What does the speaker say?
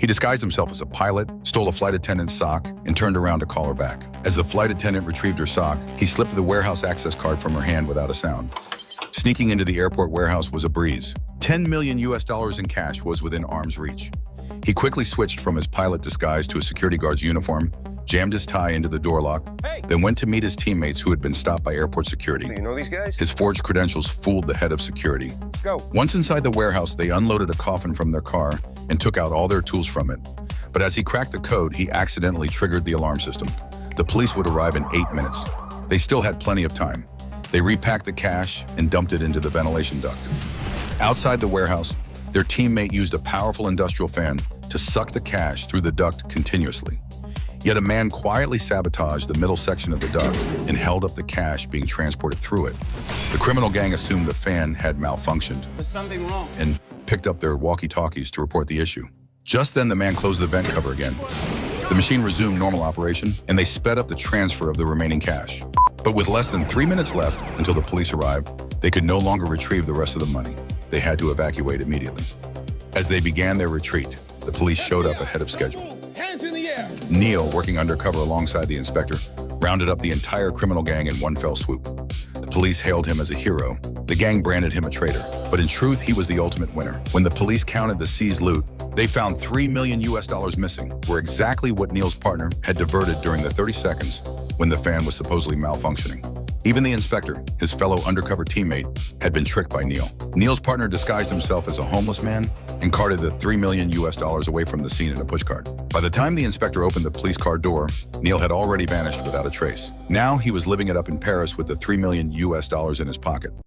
He disguised himself as a pilot, stole a flight attendant's sock, and turned around to call her back. As the flight attendant retrieved her sock, he slipped the warehouse access card from her hand without a sound. Sneaking into the airport warehouse was a breeze. $10 million in cash was within arm's reach. He quickly switched from his pilot disguise to a security guard's uniform, jammed his tie into the door lock, then went to meet his teammates who had been stopped by airport security. You know these guys? His forged credentials fooled the head of security. Let's go. Once inside the warehouse, they unloaded a coffin from their car and took out all their tools from it. But as he cracked the code, he accidentally triggered the alarm system. The police would arrive in 8 minutes. They still had plenty of time. They repacked the cash and dumped it into the ventilation duct. Outside the warehouse, their teammate used a powerful industrial fan to suck the cash through the duct continuously. Yet a man quietly sabotaged the middle section of the duct and held up the cash being transported through it. The criminal gang assumed the fan had malfunctioned. There's something wrong. And picked up their walkie-talkies to report the issue. Just then, the man closed the vent cover again. The machine resumed normal operation, and they sped up the transfer of the remaining cash. But with less than 3 minutes left until the police arrived, they could no longer retrieve the rest of the money. They had to evacuate immediately. As they began their retreat, the police showed up ahead of schedule. Hands in the air! Neil, working undercover alongside the inspector, rounded up the entire criminal gang in one fell swoop. The police hailed him as a hero. The gang branded him a traitor, but in truth, he was the ultimate winner. When the police counted the seized loot, they found $3 million missing, were exactly what Neil's partner had diverted during the 30 seconds when the fan was supposedly malfunctioning. Even the inspector, his fellow undercover teammate, had been tricked by Neil. Neil's partner disguised himself as a homeless man and carted the $3 million away from the scene in a pushcart. By the time the inspector opened the police car door, Neil had already vanished without a trace. Now he was living it up in Paris with the $3 million in his pocket.